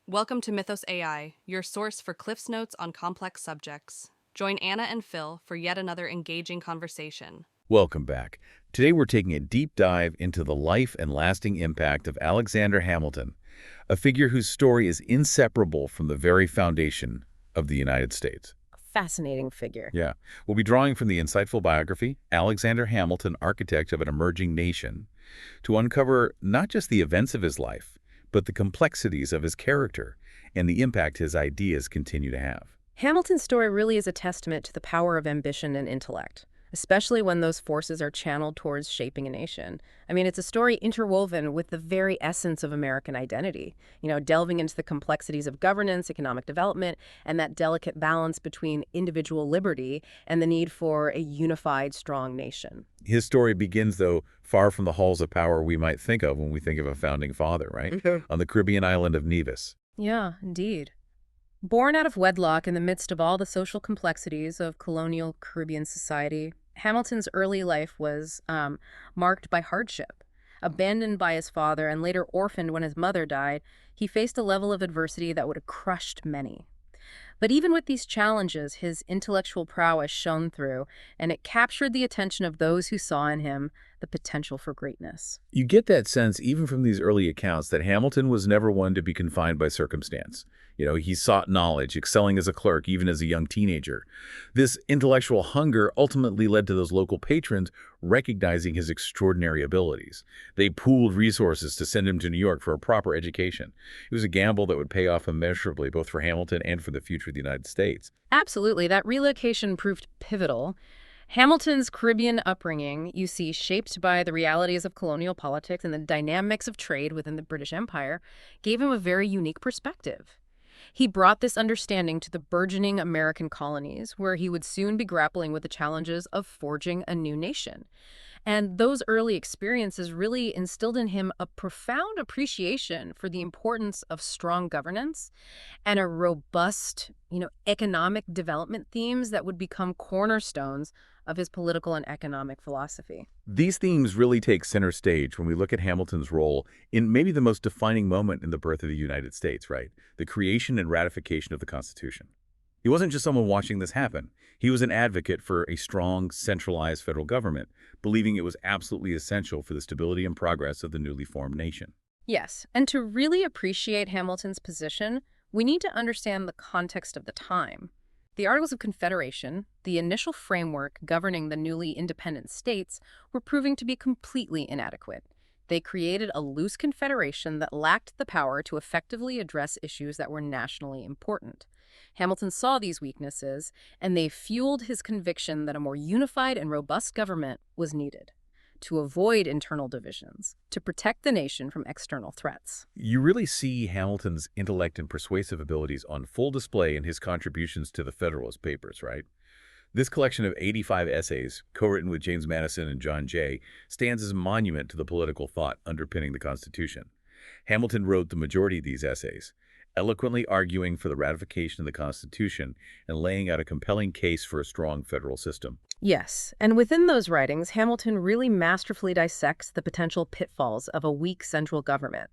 Welcome to Mythos AI, your source for Cliff's Notes on complex subjects. Join Anna and Phil for yet another engaging conversation. Welcome back. Today we're taking a deep dive into the life and lasting impact of Alexander Hamilton, a figure whose story is inseparable from the very foundation of the United States. Fascinating figure. Yeah. We'll be drawing from the insightful biography, Alexander Hamilton, Architect of an Emerging Nation, to uncover not just the events of his life, but the complexities of his character and the impact his ideas continue to have. Hamilton's story really is a testament to the power of ambition and intellect, especially when those forces are channeled towards shaping a nation. I mean, it's a story interwoven with the very essence of American identity, delving into the complexities of governance, economic development, and that delicate balance between individual liberty and the need for a unified, strong nation. His story begins, though, far from the halls of power we might think of when we think of a founding father, right? On the Caribbean island of Nevis. Yeah, indeed. Born out of wedlock in the midst of all the social complexities of colonial Caribbean society, Hamilton's early life was marked by hardship. Abandoned by his father and later orphaned when his mother died, he faced a level of adversity that would have crushed many. But even with these challenges, his intellectual prowess shone through, and it captured the attention of those who saw in him the potential for greatness. You get that sense even from these early accounts that Hamilton was never one to be confined by circumstance. He sought knowledge, excelling as a clerk even as a young teenager. This intellectual hunger ultimately led to those local patrons recognizing his extraordinary abilities. They pooled resources to send him to New York for a proper education. It was a gamble that would pay off immeasurably, both for Hamilton and for the future of the United States. Absolutely. That relocation proved pivotal. Hamilton's Caribbean upbringing, you see, shaped by the realities of colonial politics and the dynamics of trade within the British Empire, gave him a very unique perspective. He brought this understanding to the burgeoning American colonies, where he would soon be grappling with the challenges of forging a new nation. And those early experiences really instilled in him a profound appreciation for the importance of strong governance and a robust, economic development themes that would become cornerstones of his political and economic philosophy. These themes really take center stage when we look at Hamilton's role in maybe the most defining moment in the birth of the United States, right? The creation and ratification of the Constitution. He wasn't just someone watching this happen. He was an advocate for a strong, centralized federal government, believing it was absolutely essential for the stability and progress of the newly formed nation. Yes, and to really appreciate Hamilton's position, we need to understand the context of the time. The Articles of Confederation, the initial framework governing the newly independent states, were proving to be completely inadequate. They created a loose confederation that lacked the power to effectively address issues that were nationally important. Hamilton saw these weaknesses, and they fueled his conviction that a more unified and robust government was needed to avoid internal divisions, to protect the nation from external threats. You really see Hamilton's intellect and persuasive abilities on full display in his contributions to the Federalist Papers, right? This collection of 85 essays, co-written with James Madison and John Jay, stands as a monument to the political thought underpinning the Constitution. Hamilton wrote the majority of these essays, eloquently arguing for the ratification of the Constitution and laying out a compelling case for a strong federal system. Yes, and within those writings, Hamilton really masterfully dissects the potential pitfalls of a weak central government.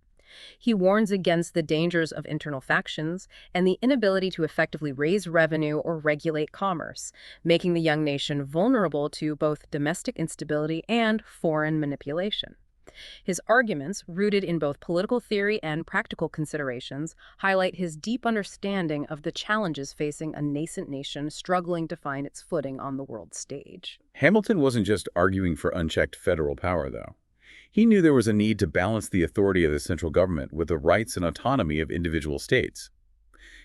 He warns against the dangers of internal factions and the inability to effectively raise revenue or regulate commerce, making the young nation vulnerable to both domestic instability and foreign manipulation. His arguments, rooted in both political theory and practical considerations, highlight his deep understanding of the challenges facing a nascent nation struggling to find its footing on the world stage. Hamilton wasn't just arguing for unchecked federal power, though. He knew there was a need to balance the authority of the central government with the rights and autonomy of individual states.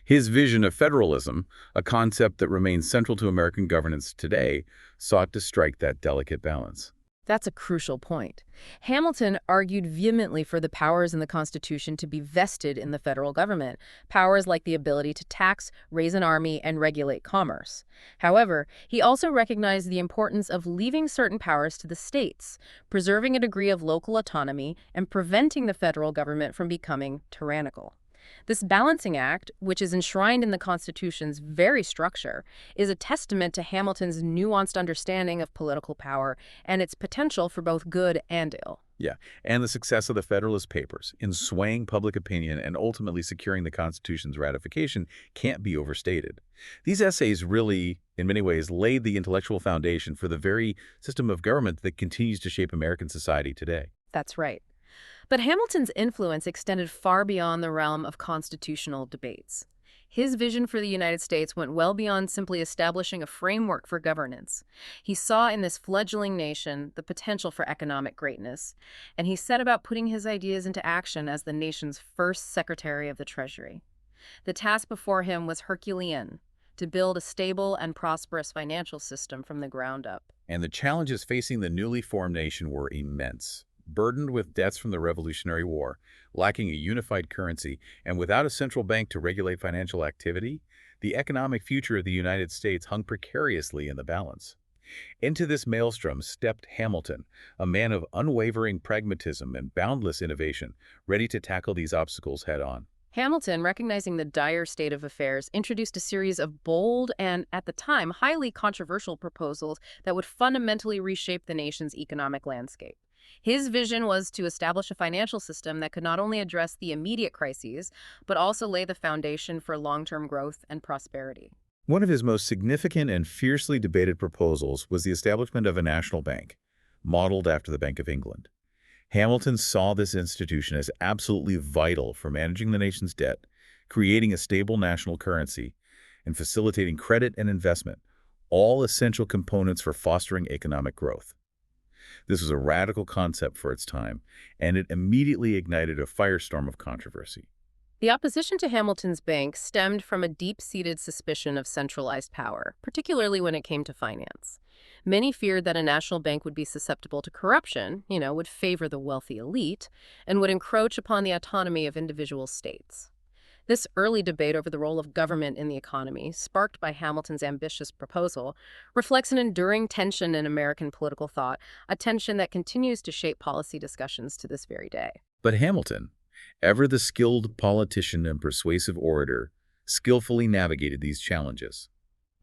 His vision of federalism, a concept that remains central to American governance today, sought to strike that delicate balance. That's a crucial point. Hamilton argued vehemently for the powers in the Constitution to be vested in the federal government, powers like the ability to tax, raise an army, and regulate commerce. However, he also recognized the importance of leaving certain powers to the states, preserving a degree of local autonomy, and preventing the federal government from becoming tyrannical. This balancing act, which is enshrined in the Constitution's very structure, is a testament to Hamilton's nuanced understanding of political power and its potential for both good and ill. Yeah, and the success of the Federalist Papers in swaying public opinion and ultimately securing the Constitution's ratification can't be overstated. These essays really, in many ways, laid the intellectual foundation for the very system of government that continues to shape American society today. That's right. But Hamilton's influence extended far beyond the realm of constitutional debates. His vision for the United States went well beyond simply establishing a framework for governance. He saw in this fledgling nation the potential for economic greatness, and he set about putting his ideas into action as the nation's first Secretary of the Treasury. The task before him was Herculean, to build a stable and prosperous financial system from the ground up. And the challenges facing the newly formed nation were immense. Burdened with debts from the Revolutionary War, lacking a unified currency, and without a central bank to regulate financial activity, the economic future of the United States hung precariously in the balance. Into this maelstrom stepped Hamilton, a man of unwavering pragmatism and boundless innovation, ready to tackle these obstacles head-on. Hamilton, recognizing the dire state of affairs, introduced a series of bold and, at the time, highly controversial proposals that would fundamentally reshape the nation's economic landscape. His vision was to establish a financial system that could not only address the immediate crises, but also lay the foundation for long-term growth and prosperity. One of his most significant and fiercely debated proposals was the establishment of a national bank, modeled after the Bank of England. Hamilton saw this institution as absolutely vital for managing the nation's debt, creating a stable national currency, and facilitating credit and investment, all essential components for fostering economic growth. This was a radical concept for its time, and it immediately ignited a firestorm of controversy. The opposition to Hamilton's bank stemmed from a deep-seated suspicion of centralized power, particularly when it came to finance. Many feared that a national bank would be susceptible to corruption, would favor the wealthy elite, and would encroach upon the autonomy of individual states. This early debate over the role of government in the economy, sparked by Hamilton's ambitious proposal, reflects an enduring tension in American political thought, a tension that continues to shape policy discussions to this very day. But Hamilton, ever the skilled politician and persuasive orator, skillfully navigated these challenges.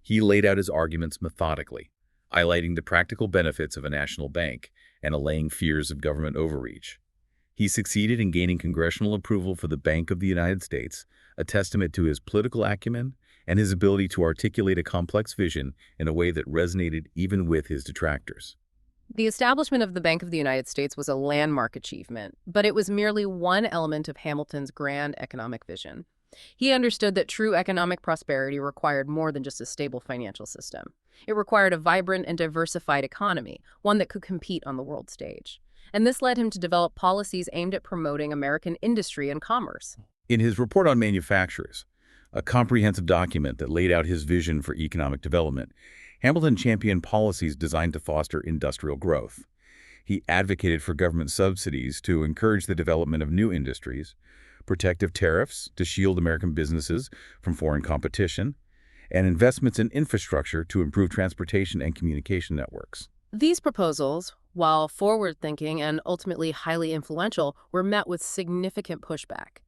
He laid out his arguments methodically, highlighting the practical benefits of a national bank and allaying fears of government overreach. He succeeded in gaining congressional approval for the Bank of the United States, a testament to his political acumen and his ability to articulate a complex vision in a way that resonated even with his detractors. The establishment of the Bank of the United States was a landmark achievement, but it was merely one element of Hamilton's grand economic vision. He understood that true economic prosperity required more than just a stable financial system. It required a vibrant and diversified economy, one that could compete on the world stage. And this led him to develop policies aimed at promoting American industry and commerce. In his Report on Manufacturers, a comprehensive document that laid out his vision for economic development, Hamilton championed policies designed to foster industrial growth. He advocated for government subsidies to encourage the development of new industries, protective tariffs to shield American businesses from foreign competition, and investments in infrastructure to improve transportation and communication networks. These proposals, while forward-thinking and ultimately highly influential, were met with significant pushback.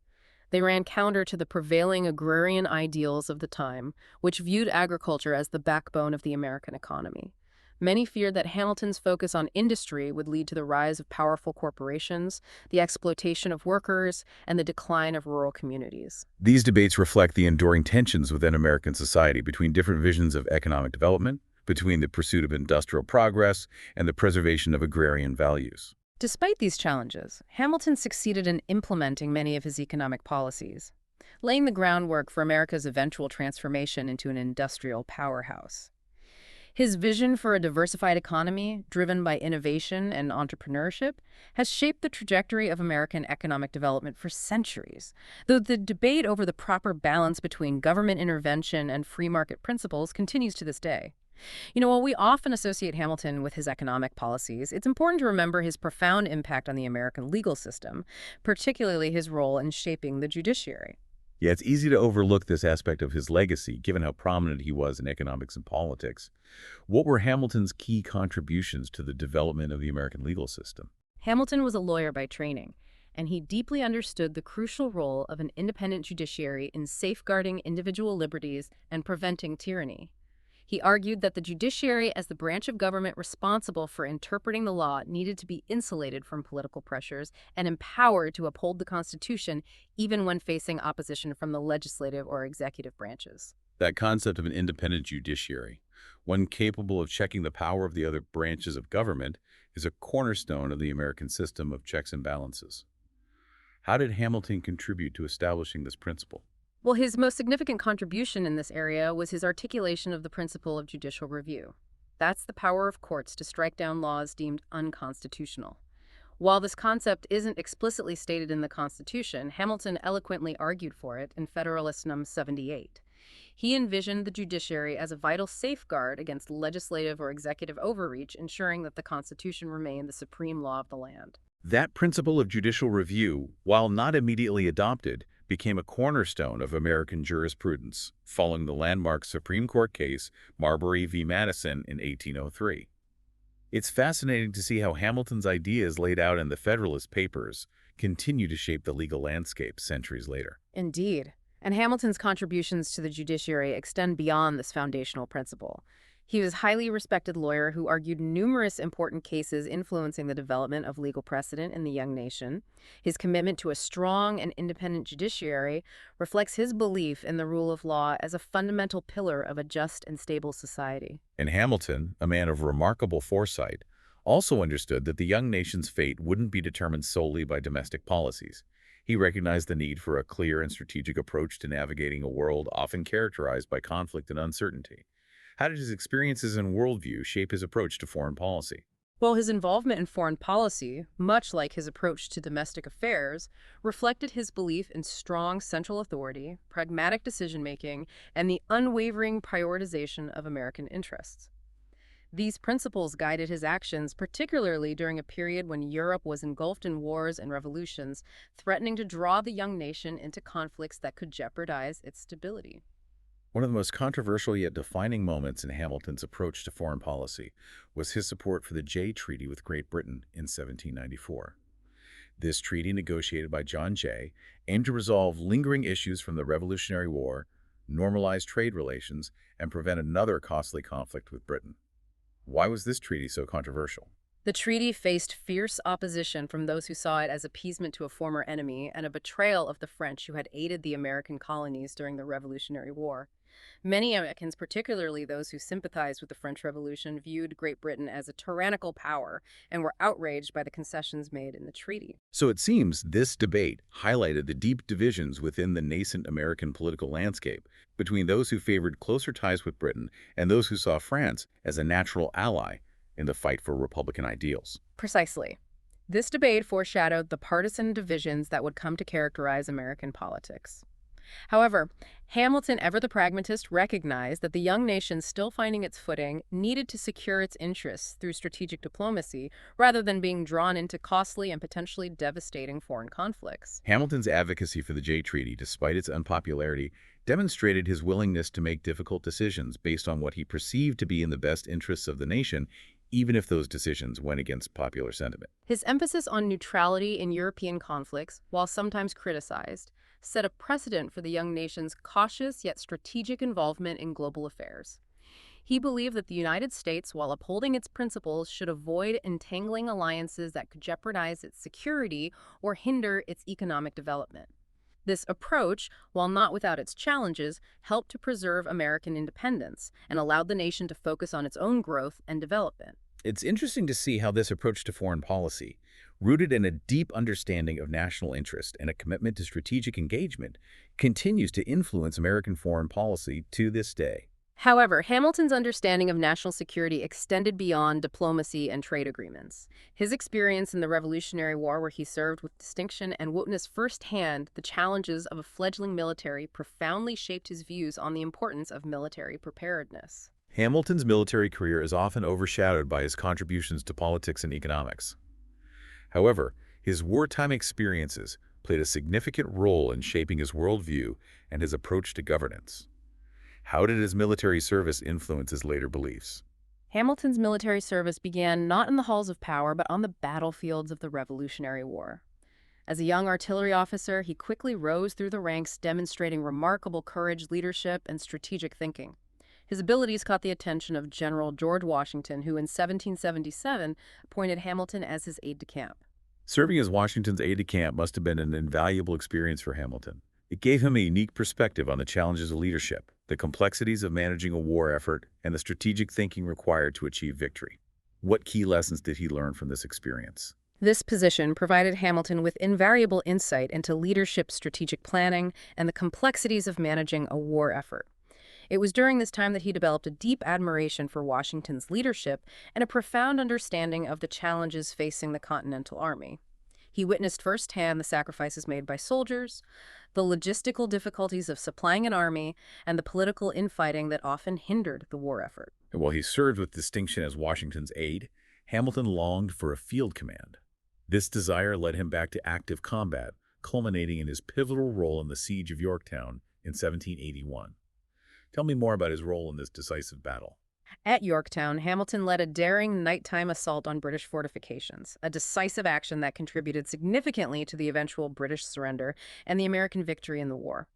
They ran counter to the prevailing agrarian ideals of the time, which viewed agriculture as the backbone of the American economy. Many feared that Hamilton's focus on industry would lead to the rise of powerful corporations, the exploitation of workers, and the decline of rural communities. These debates reflect the enduring tensions within American society between different visions of economic development, between the pursuit of industrial progress and the preservation of agrarian values. Despite these challenges, Hamilton succeeded in implementing many of his economic policies, laying the groundwork for America's eventual transformation into an industrial powerhouse. His vision for a diversified economy, driven by innovation and entrepreneurship, has shaped the trajectory of American economic development for centuries, though the debate over the proper balance between government intervention and free market principles continues to this day. While we often associate Hamilton with his economic policies, it's important to remember his profound impact on the American legal system, particularly his role in shaping the judiciary. Yeah, it's easy to overlook this aspect of his legacy, given how prominent he was in economics and politics. What were Hamilton's key contributions to the development of the American legal system? Hamilton was a lawyer by training, and he deeply understood the crucial role of an independent judiciary in safeguarding individual liberties and preventing tyranny. He argued that the judiciary, as the branch of government responsible for interpreting the law, needed to be insulated from political pressures and empowered to uphold the Constitution even when facing opposition from the legislative or executive branches. That concept of an independent judiciary, one capable of checking the power of the other branches of government, is a cornerstone of the American system of checks and balances. How did Hamilton contribute to establishing this principle? Well, his most significant contribution in this area was his articulation of the principle of judicial review. That's the power of courts to strike down laws deemed unconstitutional. While this concept isn't explicitly stated in the Constitution, Hamilton eloquently argued for it in Federalist Num. 78. He envisioned the judiciary as a vital safeguard against legislative or executive overreach, ensuring that the Constitution remained the supreme law of the land. That principle of judicial review, while not immediately adopted, became a cornerstone of American jurisprudence, following the landmark Supreme Court case Marbury v. Madison in 1803. It's fascinating to see how Hamilton's ideas laid out in the Federalist Papers continue to shape the legal landscape centuries later. Indeed. And Hamilton's contributions to the judiciary extend beyond this foundational principle. He was a highly respected lawyer who argued numerous important cases influencing the development of legal precedent in the young nation. His commitment to a strong and independent judiciary reflects his belief in the rule of law as a fundamental pillar of a just and stable society. And Hamilton, a man of remarkable foresight, also understood that the young nation's fate wouldn't be determined solely by domestic policies. He recognized the need for a clear and strategic approach to navigating a world often characterized by conflict and uncertainty. How did his experiences and worldview shape his approach to foreign policy? Well, his involvement in foreign policy, much like his approach to domestic affairs, reflected his belief in strong central authority, pragmatic decision-making, and the unwavering prioritization of American interests. These principles guided his actions, particularly during a period when Europe was engulfed in wars and revolutions, threatening to draw the young nation into conflicts that could jeopardize its stability. One of the most controversial yet defining moments in Hamilton's approach to foreign policy was his support for the Jay Treaty with Great Britain in 1794. This treaty, negotiated by John Jay, aimed to resolve lingering issues from the Revolutionary War, normalize trade relations, and prevent another costly conflict with Britain. Why was this treaty so controversial? The treaty faced fierce opposition from those who saw it as appeasement to a former enemy and a betrayal of the French who had aided the American colonies during the Revolutionary War. Many Americans, particularly those who sympathized with the French Revolution, viewed Great Britain as a tyrannical power and were outraged by the concessions made in the treaty. So it seems this debate highlighted the deep divisions within the nascent American political landscape between those who favored closer ties with Britain and those who saw France as a natural ally in the fight for Republican ideals. Precisely. This debate foreshadowed the partisan divisions that would come to characterize American politics. However, Hamilton, ever the pragmatist, recognized that the young nation still finding its footing needed to secure its interests through strategic diplomacy rather than being drawn into costly and potentially devastating foreign conflicts. Hamilton's advocacy for the Jay Treaty, despite its unpopularity, demonstrated his willingness to make difficult decisions based on what he perceived to be in the best interests of the nation, even if those decisions went against popular sentiment. His emphasis on neutrality in European conflicts, while sometimes criticized, set a precedent for the young nation's cautious yet strategic involvement in global affairs. He believed that the United States, while upholding its principles, should avoid entangling alliances that could jeopardize its security or hinder its economic development. This approach, while not without its challenges, helped to preserve American independence and allowed the nation to focus on its own growth and development. It's interesting to see how this approach to foreign policy, rooted in a deep understanding of national interest and a commitment to strategic engagement, continues to influence American foreign policy to this day. However, Hamilton's understanding of national security extended beyond diplomacy and trade agreements. His experience in the Revolutionary War, where he served with distinction and witnessed firsthand the challenges of a fledgling military, profoundly shaped his views on the importance of military preparedness. Hamilton's military career is often overshadowed by his contributions to politics and economics. However, his wartime experiences played a significant role in shaping his worldview and his approach to governance. How did his military service influence his later beliefs? Hamilton's military service began not in the halls of power, but on the battlefields of the Revolutionary War. As a young artillery officer, he quickly rose through the ranks, demonstrating remarkable courage, leadership, and strategic thinking. His abilities caught the attention of General George Washington, who in 1777 appointed Hamilton as his aide-de-camp. Serving as Washington's aide-de-camp must have been an invaluable experience for Hamilton. It gave him a unique perspective on the challenges of leadership, the complexities of managing a war effort, and the strategic thinking required to achieve victory. What key lessons did he learn from this experience? This position provided Hamilton with invaluable insight into leadership, strategic planning, and the complexities of managing a war effort. It was during this time that he developed a deep admiration for Washington's leadership and a profound understanding of the challenges facing the Continental Army. He witnessed firsthand the sacrifices made by soldiers, the logistical difficulties of supplying an army, and the political infighting that often hindered the war effort. And while he served with distinction as Washington's aide, Hamilton longed for a field command. This desire led him back to active combat, culminating in his pivotal role in the Siege of Yorktown in 1781. Tell me more about his role in this decisive battle. At Yorktown, Hamilton led a daring nighttime assault on British fortifications, a decisive action that contributed significantly to the eventual British surrender and the American victory in the war.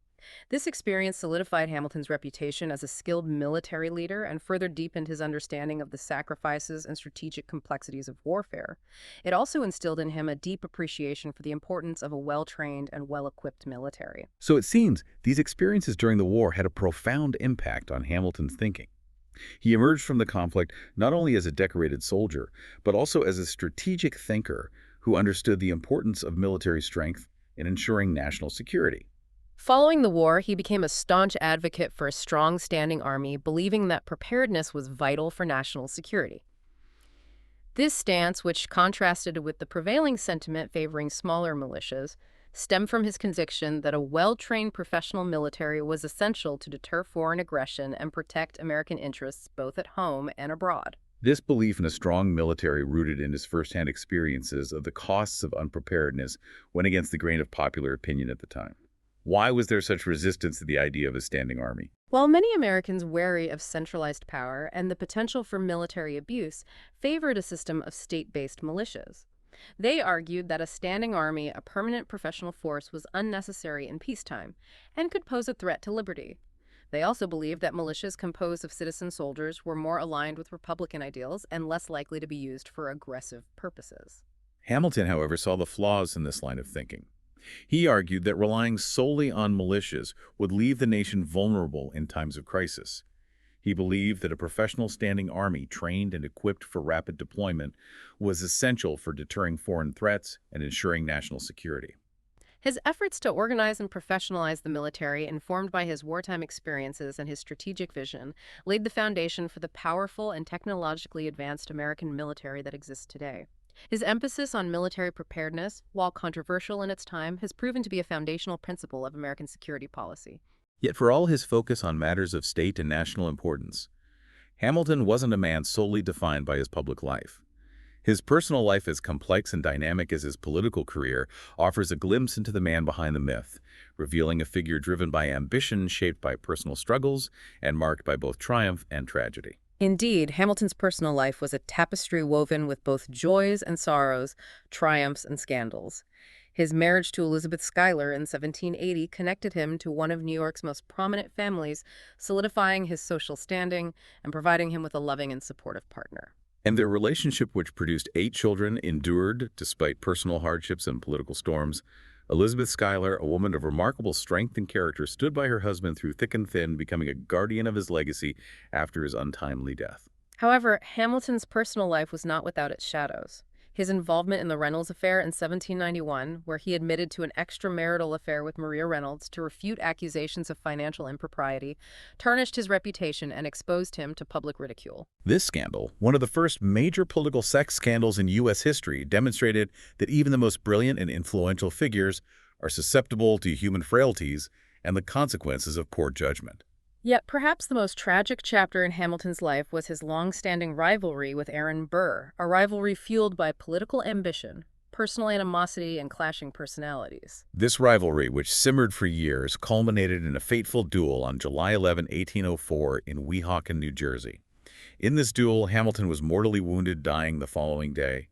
This experience solidified Hamilton's reputation as a skilled military leader and further deepened his understanding of the sacrifices and strategic complexities of warfare. It also instilled in him a deep appreciation for the importance of a well-trained and well-equipped military. So it seems these experiences during the war had a profound impact on Hamilton's thinking. He emerged from the conflict not only as a decorated soldier, but also as a strategic thinker who understood the importance of military strength in ensuring national security. Following the war, he became a staunch advocate for a strong standing army, believing that preparedness was vital for national security. This stance, which contrasted with the prevailing sentiment favoring smaller militias, stemmed from his conviction that a well-trained professional military was essential to deter foreign aggression and protect American interests both at home and abroad. This belief in a strong military rooted in his firsthand experiences of the costs of unpreparedness went against the grain of popular opinion at the time. Why was there such resistance to the idea of a standing army? While many Americans wary of centralized power and the potential for military abuse favored a system of state-based militias. They argued that a standing army, a permanent professional force, was unnecessary in peacetime and could pose a threat to liberty. They also believed that militias composed of citizen soldiers were more aligned with Republican ideals and less likely to be used for aggressive purposes. Hamilton, however, saw the flaws in this line of thinking. He argued that relying solely on militias would leave the nation vulnerable in times of crisis. He believed that a professional standing army trained and equipped for rapid deployment was essential for deterring foreign threats and ensuring national security. His efforts to organize and professionalize the military, informed by his wartime experiences and his strategic vision, laid the foundation for the powerful and technologically advanced American military that exists today. His emphasis on military preparedness, while controversial in its time, has proven to be a foundational principle of American security policy. Yet for all his focus on matters of state and national importance, Hamilton wasn't a man solely defined by his public life. His personal life, as complex and dynamic as his political career, offers a glimpse into the man behind the myth, revealing a figure driven by ambition, shaped by personal struggles, and marked by both triumph and tragedy. Indeed, Hamilton's personal life was a tapestry woven with both joys and sorrows, triumphs and scandals. His marriage to Elizabeth Schuyler in 1780 connected him to one of New York's most prominent families, solidifying his social standing and providing him with a loving and supportive partner. And their relationship, which produced 8 children, endured despite personal hardships and political storms. Elizabeth Schuyler, a woman of remarkable strength and character, stood by her husband through thick and thin, becoming a guardian of his legacy after his untimely death. However, Hamilton's personal life was not without its shadows. His involvement in the Reynolds affair in 1791, where he admitted to an extramarital affair with Maria Reynolds to refute accusations of financial impropriety, tarnished his reputation and exposed him to public ridicule. This scandal, one of the first major political sex scandals in U.S. history, demonstrated that even the most brilliant and influential figures are susceptible to human frailties and the consequences of poor judgment. Yet perhaps the most tragic chapter in Hamilton's life was his long-standing rivalry with Aaron Burr, a rivalry fueled by political ambition, personal animosity, and clashing personalities. This rivalry, which simmered for years, culminated in a fateful duel on July 11, 1804 in Weehawken, New Jersey. In this duel, Hamilton was mortally wounded, dying the following day.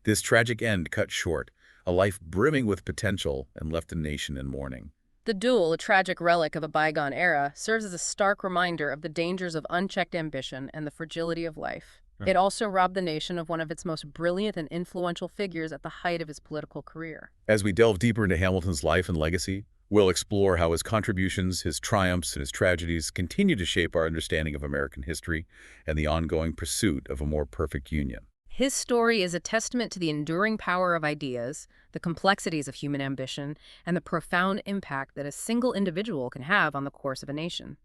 This tragic end cut short a life brimming with potential and left the nation in mourning. The duel, a tragic relic of a bygone era, serves as a stark reminder of the dangers of unchecked ambition and the fragility of life. It also robbed the nation of one of its most brilliant and influential figures at the height of his political career. As we delve deeper into Hamilton's life and legacy, we'll explore how his contributions, his triumphs, and his tragedies continue to shape our understanding of American history and the ongoing pursuit of a more perfect union. His story is a testament to the enduring power of ideas, the complexities of human ambition, and the profound impact that a single individual can have on the course of a nation.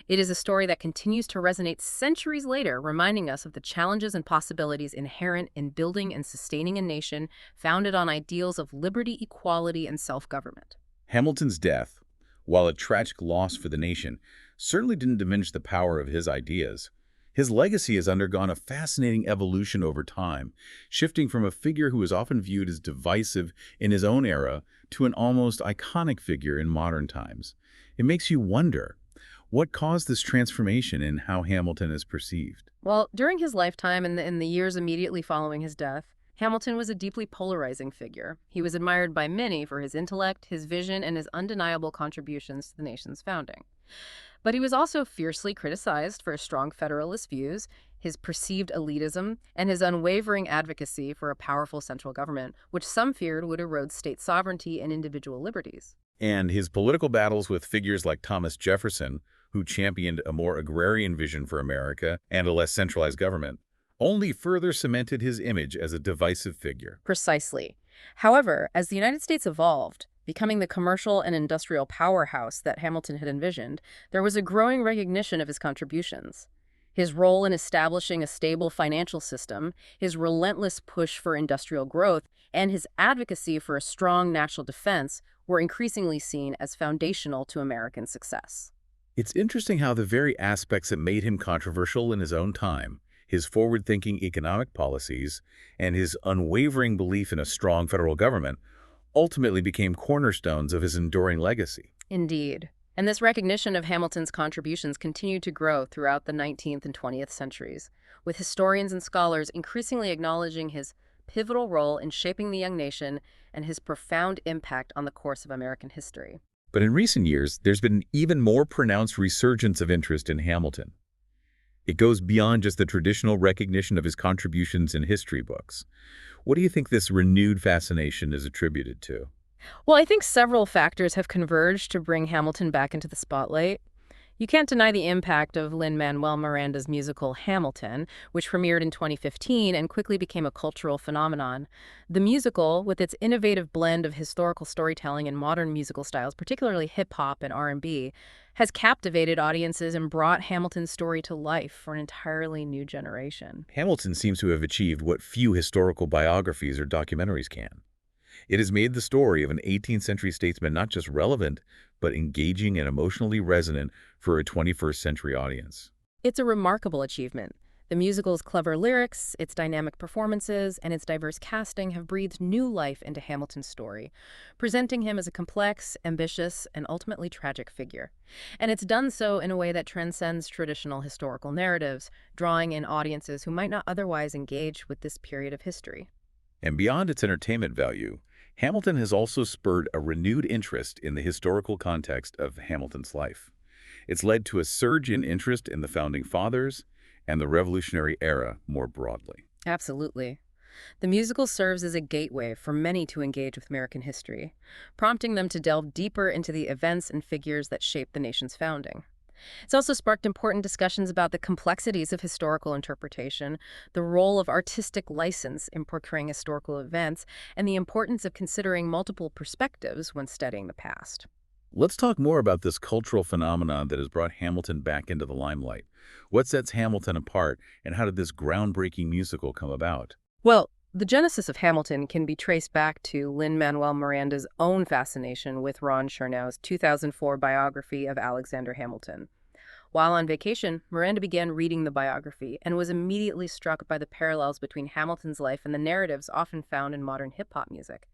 It is a story that continues to resonate centuries later, reminding us of the challenges and possibilities inherent in building and sustaining a nation founded on ideals of liberty, equality, and self-government. Hamilton's death, while a tragic loss for the nation, certainly didn't diminish the power of his ideas. His legacy has undergone a fascinating evolution over time, shifting from a figure who is often viewed as divisive in his own era to an almost iconic figure in modern times. It makes you wonder, what caused this transformation in how Hamilton is perceived? Well, during his lifetime and in the years immediately following his death, Hamilton was a deeply polarizing figure. He was admired by many for his intellect, his vision, and his undeniable contributions to the nation's founding. But he was also fiercely criticized for his strong Federalist views, his perceived elitism, and his unwavering advocacy for a powerful central government, which some feared would erode state sovereignty and individual liberties. And his political battles with figures like Thomas Jefferson, who championed a more agrarian vision for America and a less centralized government, only further cemented his image as a divisive figure. Precisely. However, as the United States evolved, becoming the commercial and industrial powerhouse that Hamilton had envisioned, there was a growing recognition of his contributions. His role in establishing a stable financial system, his relentless push for industrial growth, and his advocacy for a strong national defense were increasingly seen as foundational to American success. It's interesting how the very aspects that made him controversial in his own time, his forward-thinking economic policies, and his unwavering belief in a strong federal government, ultimately became cornerstones of his enduring legacy. Indeed. And this recognition of Hamilton's contributions continued to grow throughout the 19th and 20th centuries, with historians and scholars increasingly acknowledging his pivotal role in shaping the young nation and his profound impact on the course of American history. But in recent years, there's been an even more pronounced resurgence of interest in Hamilton. It goes beyond just the traditional recognition of his contributions in history books. What do you think this renewed fascination is attributed to? Well, I think several factors have converged to bring Hamilton back into the spotlight. You can't deny the impact of Lin-Manuel Miranda's musical Hamilton, which premiered in 2015 and quickly became a cultural phenomenon. The musical, with its innovative blend of historical storytelling and modern musical styles, particularly hip-hop and R&B, has captivated audiences and brought Hamilton's story to life for an entirely new generation. Hamilton seems to have achieved what few historical biographies or documentaries can. It has made the story of an 18th century statesman not just relevant, but engaging and emotionally resonant for a 21st century audience. It's a remarkable achievement. The musical's clever lyrics, its dynamic performances, and its diverse casting have breathed new life into Hamilton's story, presenting him as a complex, ambitious, and ultimately tragic figure. And it's done so in a way that transcends traditional historical narratives, drawing in audiences who might not otherwise engage with this period of history. And beyond its entertainment value, Hamilton has also spurred a renewed interest in the historical context of Hamilton's life. It's led to a surge in interest in the Founding Fathers and the Revolutionary era more broadly. Absolutely. The musical serves as a gateway for many to engage with American history, prompting them to delve deeper into the events and figures that shaped the nation's founding. It's also sparked important discussions about the complexities of historical interpretation, the role of artistic license in portraying historical events, and the importance of considering multiple perspectives when studying the past. Let's talk more about this cultural phenomenon that has brought Hamilton back into the limelight. What sets Hamilton apart, and how did this groundbreaking musical come about? Well, the genesis of Hamilton can be traced back to Lin-Manuel Miranda's own fascination with Ron Chernow's 2004 biography of Alexander Hamilton. While on vacation, Miranda began reading the biography and was immediately struck by the parallels between Hamilton's life and the narratives often found in modern hip-hop music.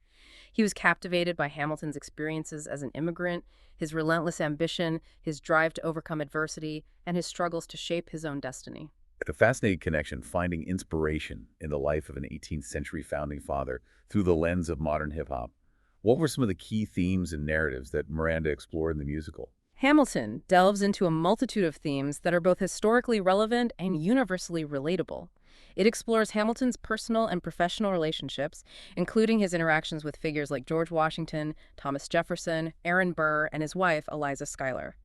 He was captivated by Hamilton's experiences as an immigrant, his relentless ambition, his drive to overcome adversity, and his struggles to shape his own destiny. A fascinating connection, finding inspiration in the life of an 18th century founding father through the lens of modern hip-hop. What were some of the key themes and narratives that Miranda explored in the musical? Hamilton delves into a multitude of themes that are both historically relevant and universally relatable. It explores Hamilton's personal and professional relationships, including his interactions with figures like George Washington, Thomas Jefferson, Aaron Burr, and his wife, Eliza Schuyler.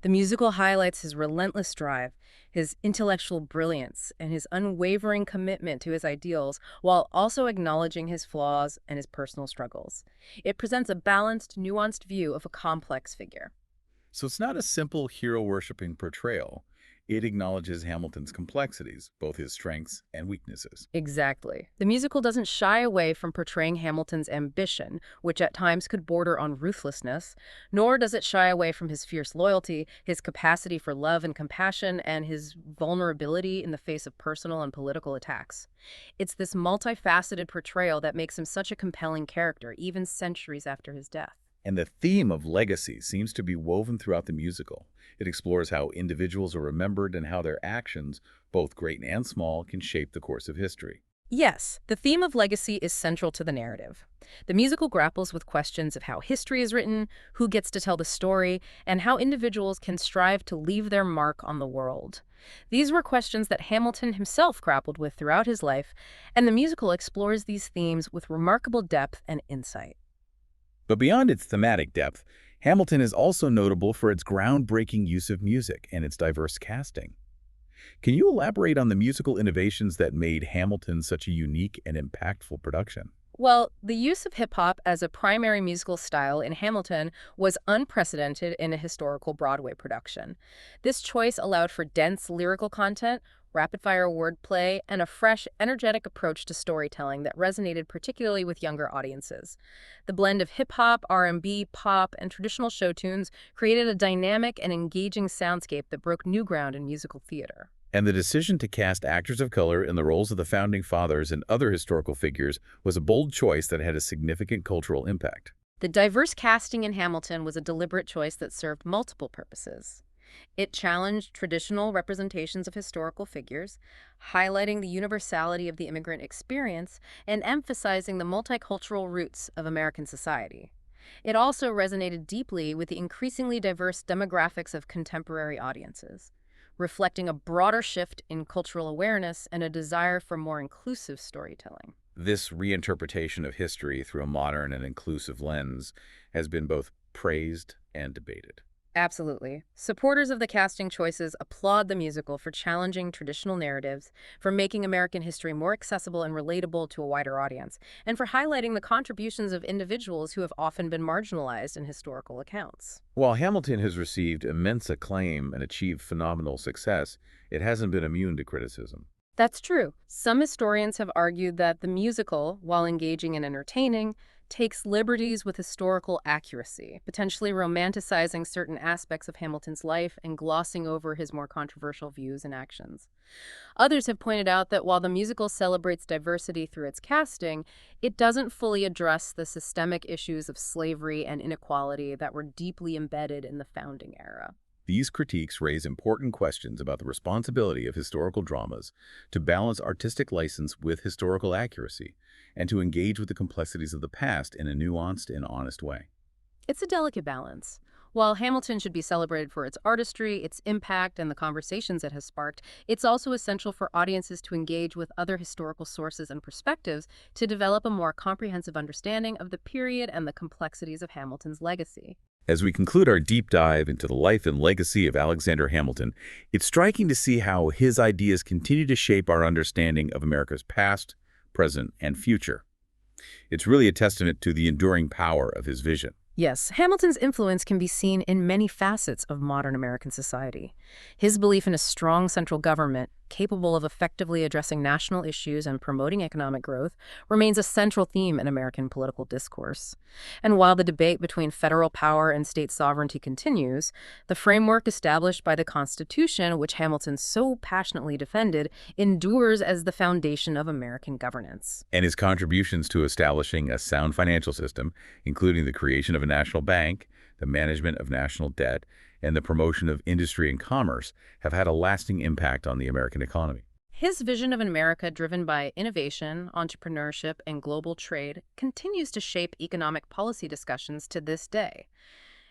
The musical highlights his relentless drive, his intellectual brilliance, and his unwavering commitment to his ideals, while also acknowledging his flaws and his personal struggles. It presents a balanced, nuanced view of a complex figure. So it's not a simple hero-worshipping portrayal. It acknowledges Hamilton's complexities, both his strengths and weaknesses. Exactly. The musical doesn't shy away from portraying Hamilton's ambition, which at times could border on ruthlessness, nor does it shy away from his fierce loyalty, his capacity for love and compassion, and his vulnerability in the face of personal and political attacks. It's this multifaceted portrayal that makes him such a compelling character, even centuries after his death. And the theme of legacy seems to be woven throughout the musical. It explores how individuals are remembered and how their actions, both great and small, can shape the course of history. Yes, the theme of legacy is central to the narrative. The musical grapples with questions of how history is written, who gets to tell the story, and how individuals can strive to leave their mark on the world. These were questions that Hamilton himself grappled with throughout his life, and the musical explores these themes with remarkable depth and insight. But beyond its thematic depth, Hamilton is also notable for its groundbreaking use of music and its diverse casting. Can you elaborate on the musical innovations that made Hamilton such a unique and impactful production? Well, the use of hip-hop as a primary musical style in Hamilton was unprecedented in a historical Broadway production. This choice allowed for dense lyrical content, rapid-fire wordplay, and a fresh, energetic approach to storytelling that resonated particularly with younger audiences. The blend of hip-hop, R&B, pop, and traditional show tunes created a dynamic and engaging soundscape that broke new ground in musical theater. And the decision to cast actors of color in the roles of the Founding Fathers and other historical figures was a bold choice that had a significant cultural impact. The diverse casting in Hamilton was a deliberate choice that served multiple purposes. It challenged traditional representations of historical figures, highlighting the universality of the immigrant experience and emphasizing the multicultural roots of American society. It also resonated deeply with the increasingly diverse demographics of contemporary audiences, reflecting a broader shift in cultural awareness and a desire for more inclusive storytelling. This reinterpretation of history through a modern and inclusive lens has been both praised and debated. Absolutely. Supporters of the casting choices applaud the musical for challenging traditional narratives, for making American history more accessible and relatable to a wider audience, and for highlighting the contributions of individuals who have often been marginalized in historical accounts. While Hamilton has received immense acclaim and achieved phenomenal success, it hasn't been immune to criticism. That's true. Some historians have argued that the musical, while engaging and entertaining, takes liberties with historical accuracy, potentially romanticizing certain aspects of Hamilton's life and glossing over his more controversial views and actions. Others have pointed out that while the musical celebrates diversity through its casting, it doesn't fully address the systemic issues of slavery and inequality that were deeply embedded in the founding era. These critiques raise important questions about the responsibility of historical dramas to balance artistic license with historical accuracy and to engage with the complexities of the past in a nuanced and honest way. It's a delicate balance. While Hamilton should be celebrated for its artistry, its impact, and the conversations it has sparked, it's also essential for audiences to engage with other historical sources and perspectives to develop a more comprehensive understanding of the period and the complexities of Hamilton's legacy. As we conclude our deep dive into the life and legacy of Alexander Hamilton, it's striking to see how his ideas continue to shape our understanding of America's past, present, and future. It's really a testament to the enduring power of his vision. Yes, Hamilton's influence can be seen in many facets of modern American society. His belief in a strong central government, capable of effectively addressing national issues and promoting economic growth, remains a central theme in American political discourse. And while the debate between federal power and state sovereignty continues, the framework established by the Constitution, which Hamilton so passionately defended, endures as the foundation of American governance. And his contributions to establishing a sound financial system, including the creation of a national bank, the management of national debt, and the promotion of industry and commerce, have had a lasting impact on the American economy. His vision of an America driven by innovation, entrepreneurship, and global trade continues to shape economic policy discussions to this day.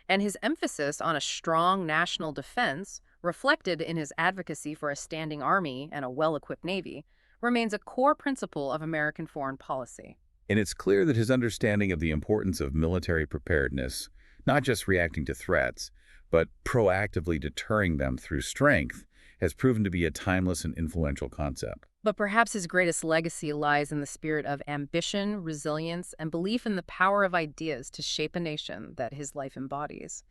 And his emphasis on a strong national defense, reflected in his advocacy for a standing army and a well-equipped navy, remains a core principle of American foreign policy. And it's clear that his understanding of the importance of military preparedness, not just reacting to threats, but proactively deterring them through strength, has proven to be a timeless and influential concept. But perhaps his greatest legacy lies in the spirit of ambition, resilience, and belief in the power of ideas to shape a nation that his life embodies.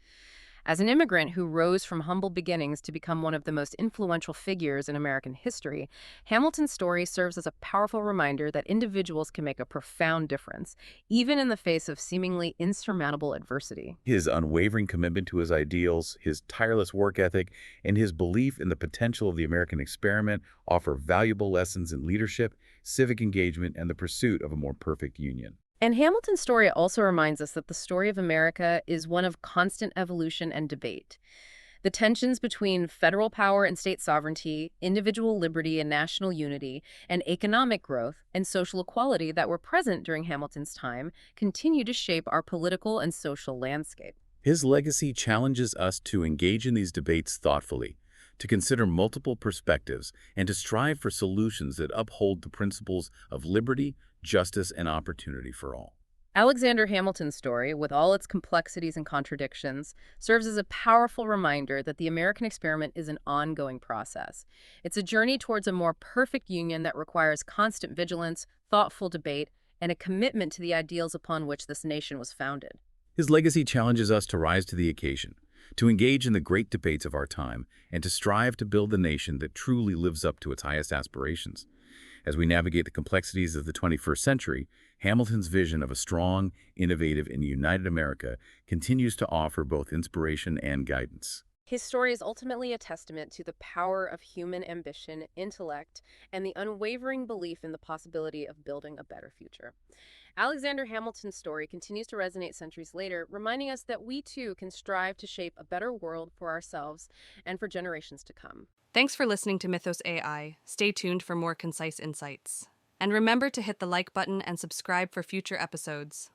As an immigrant who rose from humble beginnings to become one of the most influential figures in American history, Hamilton's story serves as a powerful reminder that individuals can make a profound difference, even in the face of seemingly insurmountable adversity. His unwavering commitment to his ideals, his tireless work ethic, and his belief in the potential of the American experiment offer valuable lessons in leadership, civic engagement, and the pursuit of a more perfect union. And Hamilton's story also reminds us that the story of America is one of constant evolution and debate. The tensions between federal power and state sovereignty, individual liberty and national unity, and economic growth and social equality that were present during Hamilton's time continue to shape our political and social landscape. His legacy challenges us to engage in these debates thoughtfully, to consider multiple perspectives, and to strive for solutions that uphold the principles of liberty, justice, and opportunity for all. Alexander Hamilton's story, with all its complexities and contradictions, serves as a powerful reminder that the American experiment is an ongoing process. It's a journey towards a more perfect union that requires constant vigilance, thoughtful debate, and a commitment to the ideals upon which this nation was founded. His legacy challenges us to rise to the occasion, to engage in the great debates of our time, and to strive to build a nation that truly lives up to its highest aspirations. As we navigate the complexities of the 21st century, Hamilton's vision of a strong, innovative, and united America continues to offer both inspiration and guidance. His story is ultimately a testament to the power of human ambition, intellect, and the unwavering belief in the possibility of building a better future. Alexander Hamilton's story continues to resonate centuries later, reminding us that we too can strive to shape a better world for ourselves and for generations to come. Thanks for listening to Mythos AI. Stay tuned for more concise insights. And remember to hit the like button and subscribe for future episodes.